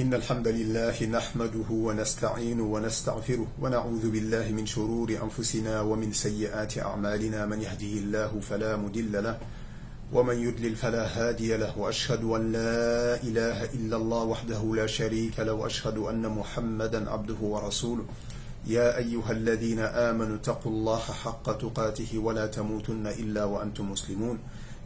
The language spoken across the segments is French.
إن الحمد لله نحمده ونستعينه ونستغفره ونعوذ بالله من شرور أنفسنا ومن سيئات أعمالنا من يهده الله فلا مضل له ومن يضلل فلا هادي له وأشهد أن لا إله إلا الله وحده لا شريك له وأشهد أن محمدا عبده ورسوله يا أيها الذين آمنوا اتقوا الله حق تقاته ولا تموتن إلا وأنتم مسلمون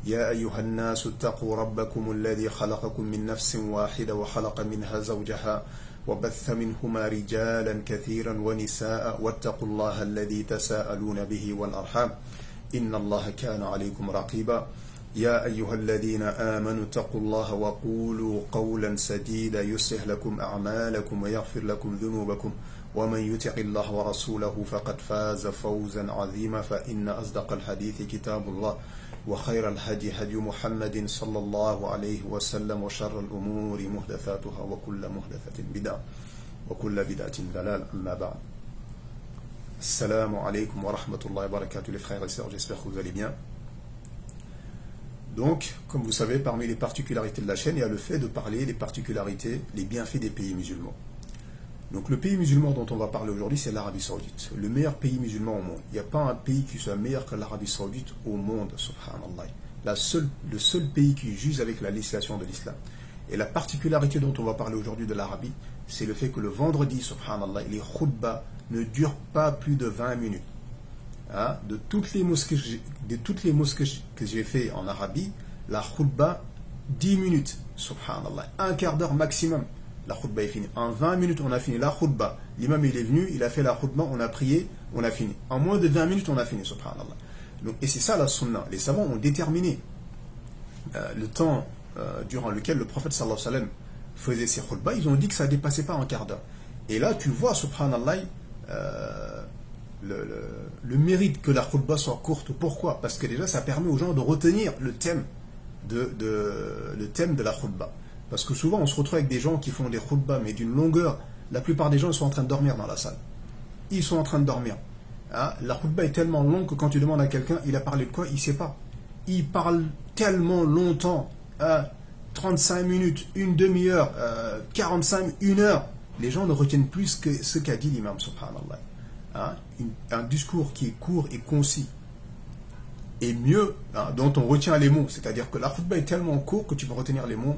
يا أيها الناس اتقوا ربكم الذي خلقكم من نفس واحدة وخلق منها زوجها وبث منهما رجالا كثيرا ونساء واتقوا الله الذي تساءلون به والأرحام إن الله كان عليكم رقيبا يا أيها الذين آمنوا اتقوا الله وقولوا قولا سديدا يصلح لكم أعمالكم ويغفر لكم ذنوبكم ومن يطع الله ورسوله فقد فاز فوزا عظيما فإن أصدق الحديث كتاب الله وخير الهدي هدي محمد صلى الله عليه وسلم وشر الأمور محدثاتها وكل محدثة بدعة وكل بدعة ضلالة أما بعد. Assalamu alaikum wa rahmatullahi wa barakatuh les frères et sœurs, j'espère que vous allez bien. Donc, comme vous savez, parmi les particularités de la chaîne, il y a le fait de parler des particularités, les bienfaits des pays musulmans. Donc le pays musulman dont on va parler aujourd'hui, c'est l'Arabie Saoudite, le meilleur pays musulman au monde. Il n'y a pas un pays qui soit meilleur que l'Arabie Saoudite au monde, subhanallah. Le seul pays qui juge avec la législation de l'islam. Et la particularité dont on va parler aujourd'hui de l'Arabie, c'est le fait que le vendredi, subhanallah, les khutbahs ne durent pas plus de 20 minutes. Hein? De toutes les mosquées que j'ai fait en Arabie, la khutbah, 10 minutes, subhanallah, un quart d'heure maximum. La khutbah est finie. En 20 minutes, on a fini la khutbah. L'imam, il est venu, il a fait la khutbah, on a prié, on a fini. En moins de 20 minutes, on a fini, subhanallah. Donc, et c'est ça la sunna. Les savants ont déterminé le temps durant lequel le prophète sallallahu alayhi wa sallam faisait ses khutbahs. Ils ont dit que ça ne dépassait pas un quart d'heure. Et là, tu vois, subhanallah, le mérite que la khutbah soit courte. Pourquoi? Parce que déjà, ça permet aux gens de retenir le thème de la khutbah. Parce que souvent, on se retrouve avec des gens qui font des khutbahs, mais d'une longueur. La plupart des gens, ils sont en train de dormir dans la salle. Ils sont en train de dormir. Hein? La khutbah est tellement longue que quand tu demandes à quelqu'un, il a parlé de quoi? Il ne sait pas. Il parle tellement longtemps. 35 minutes, une demi-heure, 45, une heure. Les gens ne retiennent plus que ce qu'a dit l'imam, subhanallah. Hein? Un discours qui est court et concis. Et mieux, hein, dont on retient les mots. C'est-à-dire que la khutbah est tellement courte que tu peux retenir les mots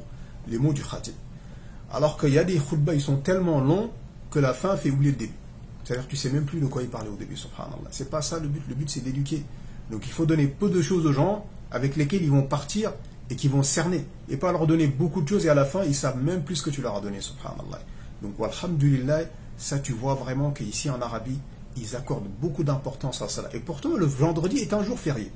du khatib. Alors qu'il y a des khutbahs, ils sont tellement longs que la fin fait oublier le début. C'est-à-dire que tu ne sais même plus de quoi il parlait au début, subhanallah. C'est pas ça le but. Le but, c'est d'éduquer. Donc il faut donner peu de choses aux gens avec lesquels ils vont partir et qui vont cerner. Et pas leur donner beaucoup de choses et à la fin, ils savent même plus ce que tu leur as donné, subhanallah. Donc, alhamdulillah, ça tu vois vraiment qu'ici en Arabie, ils accordent beaucoup d'importance à cela. Et pourtant, le vendredi est un jour férié.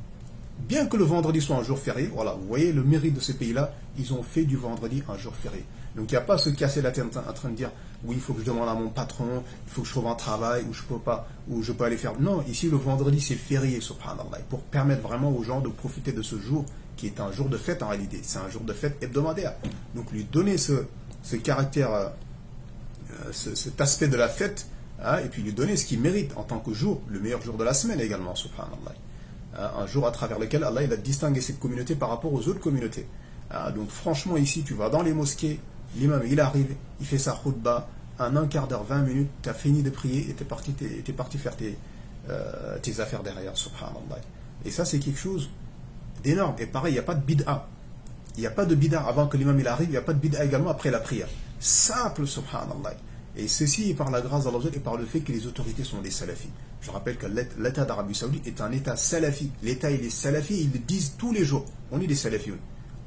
Bien que le vendredi soit un jour férié, voilà, vous voyez le mérite de ce pays-là, ils ont fait du vendredi un jour férié. Donc il n'y a pas à se casser la tête en train de dire oui, il faut que je demande à mon patron, il faut que je trouve un travail, ou je peux pas, ou je peux aller faire. Non, ici le vendredi c'est férié, subhanallah, pour permettre vraiment aux gens de profiter de ce jour qui est un jour de fête en réalité. C'est un jour de fête hebdomadaire. Donc lui donner ce caractère, cet aspect de la fête, hein, et puis lui donner ce qu'il mérite en tant que jour, le meilleur jour de la semaine également, subhanallah. Un jour à travers lequel Allah il a distingué cette communauté par rapport aux autres communautés. Donc franchement ici tu vas dans les mosquées, l'imam il arrive, il fait sa khutbah, en un quart d'heure, 20 minutes, tu as fini de prier et tu es parti faire tes affaires derrière, subhanallah. Et ça c'est quelque chose d'énorme. Et pareil, il n'y a pas de bid'a. Il n'y a pas de bid'a avant que l'imam il arrive, il n'y a pas de bid'a également après la prière. Simple, subhanallah. Et ceci est par la grâce d'Allah et par le fait que les autorités sont des salafis. Je rappelle que l'État d'Arabie Saoudite est un État salafi. L'État il est salafi, ils le disent tous les jours. On est des salafis.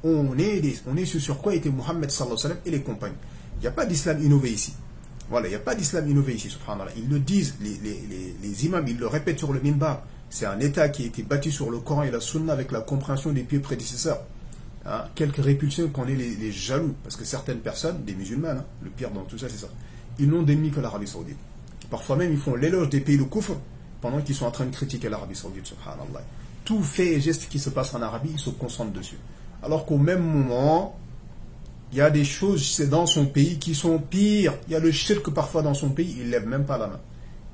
On est sur quoi était Mohammed sallallahu alayhi wa sallam et les compagnes. Il n'y a pas d'islam innové ici. Voilà, il n'y a pas d'islam innové ici, subhanallah. Ils le disent, les imams, ils le répètent sur le minbar. C'est un État qui a été bâti sur le Coran et la Sunna avec la compréhension des pieux prédécesseurs. Hein? Quelques répulsions qu'on est les jaloux. Parce que certaines personnes, des musulmans, hein, le pire dans tout ça, c'est ça. Ils n'ont d'ennemis que l'Arabie Saoudite. Parfois même, ils font l'éloge des pays de kufr pendant qu'ils sont en train de critiquer l'Arabie Saoudite, subhanallah. Tout fait et geste qui se passe en Arabie, ils se concentrent dessus. Alors qu'au même moment, il y a des choses dans son pays qui sont pires. Il y a le shirk parfois dans son pays, il ne lève même pas la main.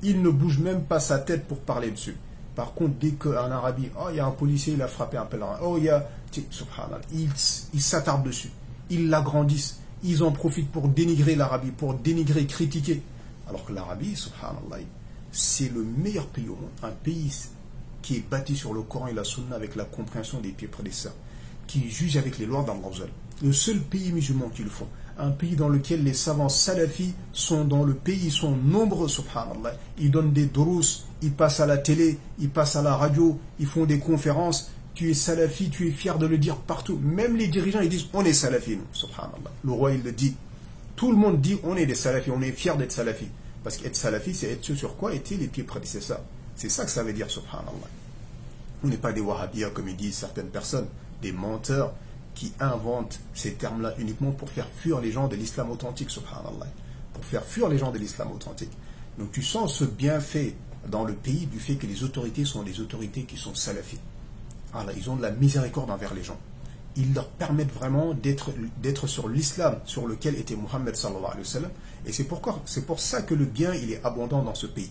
Il ne bouge même pas sa tête pour parler dessus. Par contre, dès qu'en Arabie, oh, il y a un policier, il a frappé un pèlerin. Oh, il y a... Subhanallah, ils s'attardent dessus. Ils l'agrandissent. Ils en profitent pour dénigrer l'Arabie, pour dénigrer, critiquer. Alors que l'Arabie, subhanallah, c'est le meilleur pays au monde. Un pays qui est bâti sur le Coran et la Sunna avec la compréhension des pieds prédécesseurs, qui juge avec les lois d'Allah. Le seul pays musulman qui le font. Un pays dans lequel les savants salafis sont dans le pays, ils sont nombreux, subhanallah. Ils donnent des drous, ils passent à la télé, ils passent à la radio, ils font des conférences. Tu es salafi, tu es fier de le dire partout. Même les dirigeants, ils disent, on est salafi, nous, subhanallah. Le roi, il le dit. Tout le monde dit, on est des salafis, on est fier d'être salafi. Parce qu'être salafi, c'est être ce sur quoi étaient les pieds prédécesseurs. C'est ça que ça veut dire, subhanallah. On n'est pas des wahhabiyas, comme ils disent certaines personnes, des menteurs qui inventent ces termes-là uniquement pour faire fuir les gens de l'islam authentique, subhanallah. Pour faire fuir les gens de l'islam authentique. Donc tu sens ce bienfait dans le pays du fait que les autorités sont des autorités qui sont salafis. Alors, ils ont de la miséricorde envers les gens. Ils leur permettent vraiment d'être sur l'islam sur lequel était Mohammed sallallahu alayhi wa sallam. Et c'est pour ça que le bien, il est abondant dans ce pays.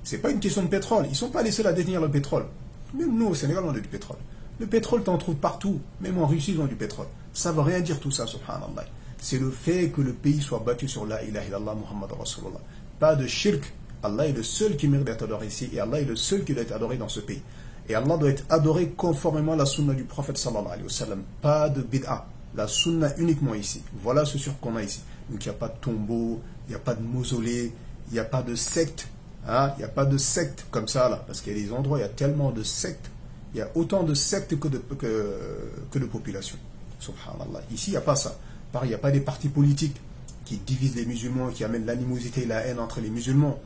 C'est pas une question de pétrole. Ils ne sont pas les seuls à détenir le pétrole. Même nous, au Sénégal, on a du pétrole. Le pétrole, t'en trouves partout. Même en Russie, ils ont du pétrole. Ça ne veut rien dire tout ça, subhanallah. C'est le fait que le pays soit battu sur la ilaha illallah Muhammad Rasulullah. Pas de shirk. Allah est le seul qui mérite d'être adoré ici. Et Allah est le seul qui doit être adoré dans ce pays. Et Allah doit être adoré conformément à la sunna du prophète sallallahu alayhi wa sallam. Pas de bid'a. La sunna uniquement ici. Voilà ce sur qu'on a ici. Donc il n'y a pas de tombeau, il n'y a pas de mausolée, il n'y a pas de secte. Hein? Il n'y a pas de secte comme ça là. Parce qu'il y a des endroits, il y a tellement de sectes. Il y a autant de sectes que de population. Subhanallah. Ici, il n'y a pas ça. Pareil, il n'y a pas des partis politiques qui divisent les musulmans, qui amènent l'animosité et la haine entre les musulmans.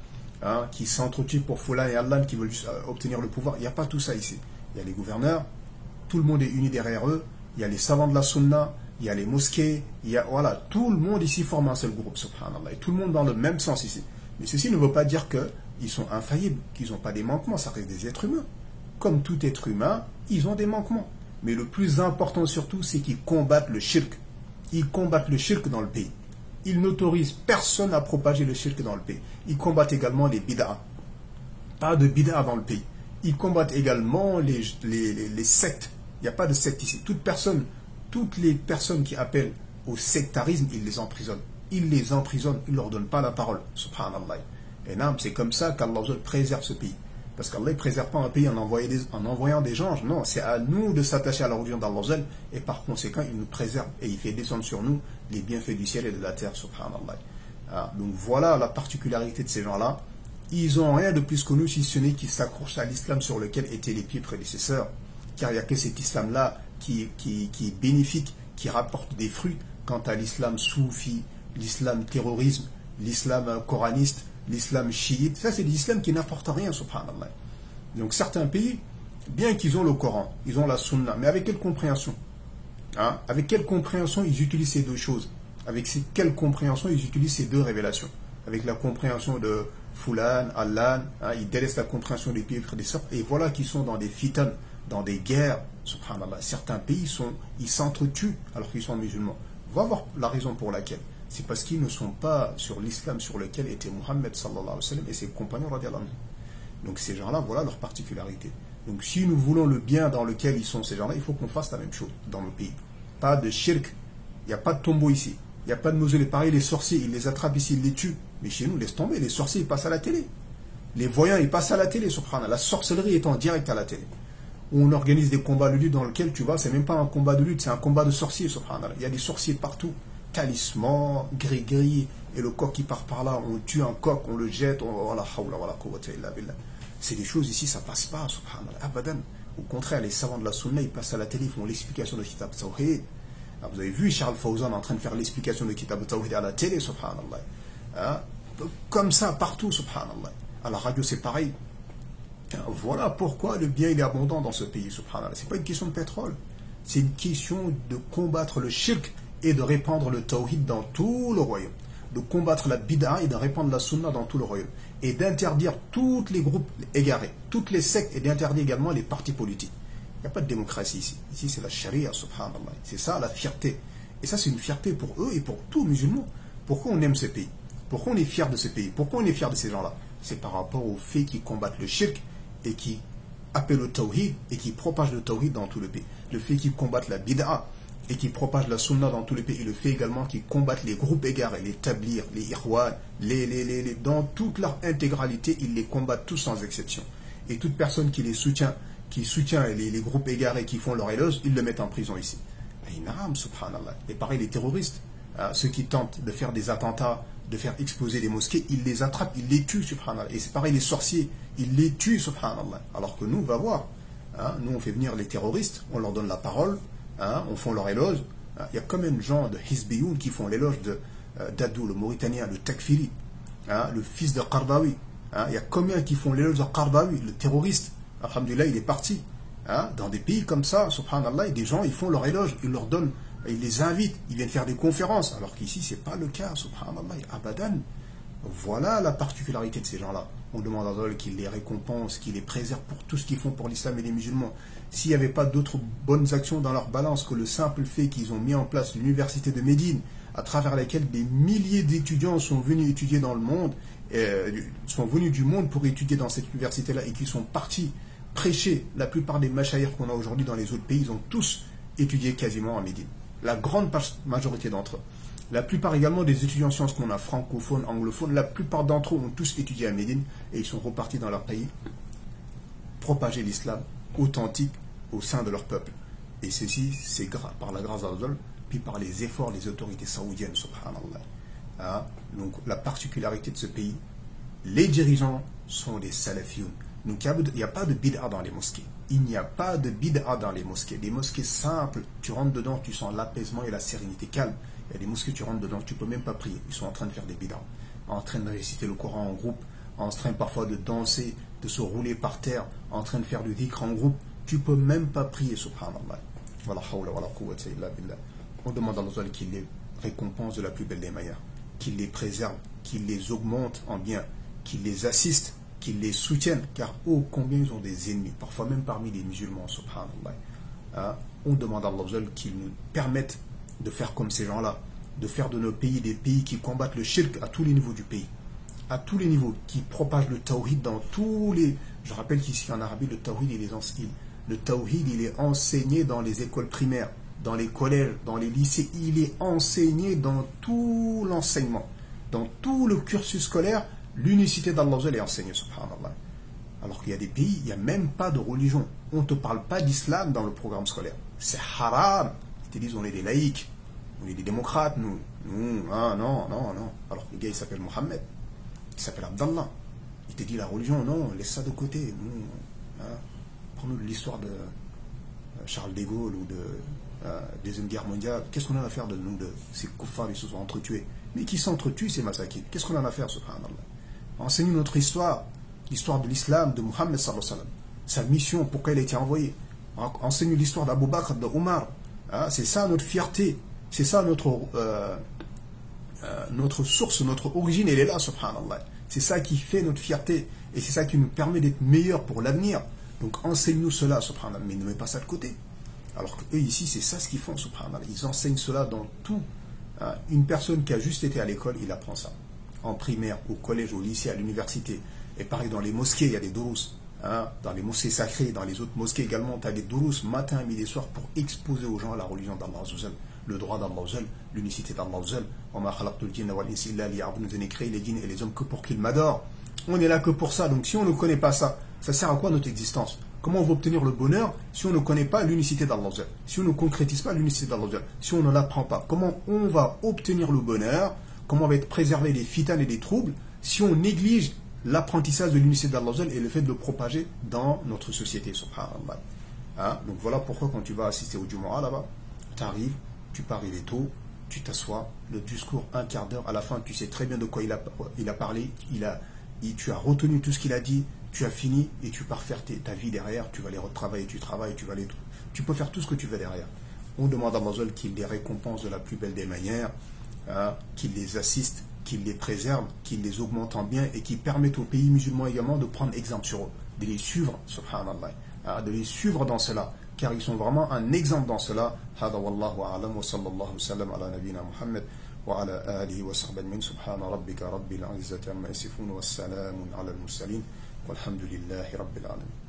Hein, qui s'entretuent pour Fulan et Allah, qui veulent juste obtenir le pouvoir. Il n'y a pas tout ça ici. Il y a les gouverneurs, tout le monde est uni derrière eux, il y a les savants de la sunna, il y a les mosquées, voilà, tout le monde ici forme un seul groupe, subhanallah, et tout le monde dans le même sens ici. Mais ceci ne veut pas dire qu'ils sont infaillibles, qu'ils n'ont pas des manquements, ça reste des êtres humains. Comme tout être humain, ils ont des manquements. Mais le plus important surtout, c'est qu'ils combattent le shirk. Ils combattent le shirk dans le pays. Ils n'autorisent personne à propager le shirk dans le pays. Ils combattent également les bid'a. Pas de bid'a dans le pays. Ils combattent également les sectes. Il n'y a pas de secte ici. Toutes les personnes qui appellent au sectarisme, ils les emprisonnent. Ils les emprisonnent, ils ne leur donnent pas la parole. Subhanallah. Et non, c'est comme ça qu'Allah préserve ce pays. Parce qu'Allah ne préserve pas un pays en envoyant des anges. Non, c'est à nous de s'attacher à la religion d'Allah. Et par conséquent, il nous préserve. Et il fait descendre sur nous les bienfaits du ciel et de la terre. Subhanallah. Donc voilà la particularité de ces gens-là. Ils n'ont rien de plus que nous, si ce n'est qu'ils s'accrochent à l'islam sur lequel étaient les pieds prédécesseurs. Car il n'y a que cet islam-là qui est bénéfique, qui rapporte des fruits. Quant à l'islam soufi, l'islam terrorisme, l'islam coraniste, l'islam chiite, ça c'est l'islam qui n'apporte rien, subhanallah. Donc certains pays, bien qu'ils ont le Coran, ils ont la sunna, mais avec quelle compréhension? Avec quelle compréhension ils utilisent ces deux choses? Avec quelle compréhension ils utilisent ces deux révélations? Avec la compréhension de Fulan, Allah, ils délaissent la compréhension des pieds prédécesseurs, et voilà qu'ils sont dans des fitan, dans des guerres, subhanallah. Certains pays, ils s'entretuent alors qu'ils sont musulmans. On va voir la raison pour laquelle. C'est parce qu'ils ne sont pas sur l'islam sur lequel était Mohammed sallallahu alayhi wa sallam et ses compagnons radiallahu anhu. Donc ces gens-là, voilà leur particularité. Donc si nous voulons le bien dans lequel ils sont ces gens-là, il faut qu'on fasse la même chose dans le pays. Pas de shirk, il n'y a pas de tombeau ici, il n'y a pas de mausolée. Pareil, les sorciers, ils les attrapent ici, ils les tuent. Mais chez nous, laisse tomber, les sorciers, ils passent à la télé. Les voyants, ils passent à la télé, subhanallah. La sorcellerie est en direct à la télé. On organise des combats de lutte dans lesquels, tu vois, c'est même pas un combat de lutte, c'est un combat de sorciers, subhanallah. Il y a des sorciers partout. Talisman, gris-gris, et le coq qui part par là, on tue un coq, on le jette, c'est des choses ici, ça passe pas, subhanallah, abadan. Au contraire, les savants de la sunna, ils passent à la télé, ils font l'explication de Kitab Tawhid. Vous avez vu Charles Fawzan en train de faire l'explication de Kitab Tawhid à la télé, subhanallah. Comme ça, partout, subhanallah. À la radio, c'est pareil. Voilà pourquoi le bien il est abondant dans ce pays, subhanallah. C'est pas une question de pétrole, c'est une question de combattre le shirk et de répandre le tawhid dans tout le royaume, de combattre la bid'a et de répandre la sunna dans tout le royaume, et d'interdire tous les groupes égarés, toutes les sectes, et d'interdire également les partis politiques. Il n'y a pas de démocratie ici. Ici, c'est la charia, subhanallah. C'est ça la fierté. Et ça, c'est une fierté pour eux et pour tous les musulmans. Pourquoi on aime ce pays? Pourquoi on est fier de ce pays? Pourquoi on est fier de ces gens-là? C'est par rapport au fait qu'ils combattent le shirk et qui appellent le tawhid et qui propagent le tawhid dans tout le pays. Le fait qu'ils combattent la bid'a et qui propage la sunna dans tous les pays, et le fait également qui combattent les groupes égarés, les tablirs, les irwan, dans toute leur intégralité, ils les combattent tous sans exception. Et toute personne qui soutient les groupes égarés qui font leur éloge, ils le mettent en prison ici. Subhanallah. Et pareil, les terroristes, ceux qui tentent de faire des attentats, de faire exploser des mosquées, ils les attrapent, ils les tuent, subhanallah. Et c'est pareil, les sorciers, ils les tuent, subhanallah. Alors que nous, va voir, nous on fait venir les terroristes, on leur donne la parole, on fait leur éloge. Il y a combien de gens de Hizbiyoun qui font l'éloge d'Adou, le Mauritanien, le Takfiri, le fils de Qardawi. Il y a combien qui font l'éloge de Qardawi, le terroriste. Alhamdulillah, il est parti. Dans des pays comme ça, subhanallah, et des gens, ils font leur éloge, ils leur donnent, ils les invitent, ils viennent faire des conférences. Alors qu'ici, c'est pas le cas, subhanallah, abadan. Voilà la particularité de ces gens-là. On demande à Allah qu'il les récompense, qu'il les préserve pour tout ce qu'ils font pour l'islam et les musulmans. S'il n'y avait pas d'autres bonnes actions dans leur balance que le simple fait qu'ils ont mis en place l'université de Médine, à travers laquelle des milliers d'étudiants sont venus étudier dans le monde, sont venus du monde pour étudier dans cette université-là et qui sont partis prêcher. La plupart des mashayikh qu'on a aujourd'hui dans les autres pays, ils ont tous étudié quasiment à Médine. La grande majorité d'entre eux. La plupart également des étudiants en sciences qu'on a, francophones, anglophones, la plupart d'entre eux ont tous étudié à Médine et ils sont repartis dans leur pays propager l'islam authentique au sein de leur peuple. Et ceci, c'est par la grâce d'Allah, puis par les efforts des autorités saoudiennes, subhanallah. Donc la particularité de ce pays, les dirigeants sont des salafioun. Donc il n'y a pas de bid'a dans les mosquées. Il n'y a pas de bid'a dans les mosquées. Des mosquées simples, tu rentres dedans, tu sens l'apaisement et la sérénité calme. Il y a des mosquées, tu rentres dedans, tu ne peux même pas prier. Ils sont en train de faire des bid'a, en train de réciter le Coran en groupe, en train parfois de danser, de se rouler par terre, en train de faire du dhikr en groupe. Tu ne peux même pas prier, subhanallah. Wala hawla wala quwwata illa billah. On demande à Allah qu'il les récompense de la plus belle des manières, qu'il les préserve, qu'il les augmente en bien, qu'il les assiste, qu'il les soutienne, car oh combien ils ont des ennemis, parfois même parmi les musulmans, subhanallah. On demande à Allah qu'il nous permette de faire comme ces gens-là, de faire de nos pays des pays qui combattent le shirk à tous les niveaux du pays, à tous les niveaux, qui propagent le tawhid dans tous les... Je rappelle qu'ici en Arabie, le tawhid il est enseigné dans les écoles primaires, dans les collèges, dans les lycées, il est enseigné dans tout l'enseignement, dans tout le cursus scolaire. L'unicité d'Allah est enseignée, subhanallah. Alors qu'il y a des pays, il n'y a même pas de religion. On ne te parle pas d'islam dans le programme scolaire. C'est haram. Ils te disent on est des laïcs, on est des démocrates, nous. Non. Alors que le gars il s'appelle Mohammed, il s'appelle Abdallah. Il te dit la religion, non, laisse ça de côté. Prends-nous de l'histoire de Charles de Gaulle ou de Deuxième Guerre mondiale. Qu'est-ce qu'on a à faire de nous, de ces kuffars, ils se sont entretués. Mais qui s'entretuent ces massacres? Qu'est-ce qu'on en a à faire, subhanallah? Enseigne notre histoire, l'histoire de l'islam, de Muhammad sallallahu alayhi wa sallam, sa mission, pourquoi il a été envoyé. Enseigne l'histoire d'Abu Bakr, de Omar. C'est ça notre fierté, c'est ça notre source, notre origine, elle est là, subhanallah. C'est ça qui fait notre fierté et c'est ça qui nous permet d'être meilleurs pour l'avenir. Donc enseigne-nous cela, subhanallah, mais ne mets pas ça de côté. Alors qu'eux ici, c'est ça ce qu'ils font, subhanallah. Ils enseignent cela dans tout. Une personne qui a juste été à l'école, il apprend ça. En primaire, au collège, au lycée, à l'université. Et pareil, dans les mosquées, il y a des durous. Dans les mosquées sacrées, dans les autres mosquées également, tu as des durous matin, midi et soir pour exposer aux gens la religion d'Allah, le droit d'Allah, l'unicité d'Allah. On a créé les djinns et les hommes que pour qu'ils m'adorent. On est là que pour ça. Donc si on ne connaît pas ça, ça sert à quoi notre existence? Comment on va obtenir le bonheur si on ne connaît pas l'unicité d'Allah? Si on ne concrétise pas l'unicité d'Allah? Si on ne l'apprend pas? Comment on va obtenir le bonheur? Comment on va être préservé des fitanes et des troubles si on néglige l'apprentissage de l'unicité d'Allah et le fait de le propager dans notre société, subhanallah. Donc voilà pourquoi quand tu vas assister au Jumu'ah là-bas, tu arrives, tu peux arriver tôt, tu t'assois, le discours un quart d'heure, à la fin tu sais très bien de quoi il a parlé, tu as retenu tout ce qu'il a dit, tu as fini et tu pars faire ta vie derrière, tu vas aller retravailler, tu peux faire tout ce que tu veux derrière. On demande à Allah qu'il les récompense de la plus belle des manières, qu'il les assiste, qu'il les préserve, qu'il les augmente en bien et qu'il permette aux pays musulmans également de prendre exemple sur eux, de les suivre, subhanallah, de les suivre dans cela, car ils sont vraiment un exemple dans cela. Hada wallahu a'lam wa sallallahu sallam ala nabina Muhammad wa ala alihi wa sahbihi min subhana rabbika rabbil izzati amma yasifun wa salamun ala al-mursalin walhamdulillahi rabbil alamin.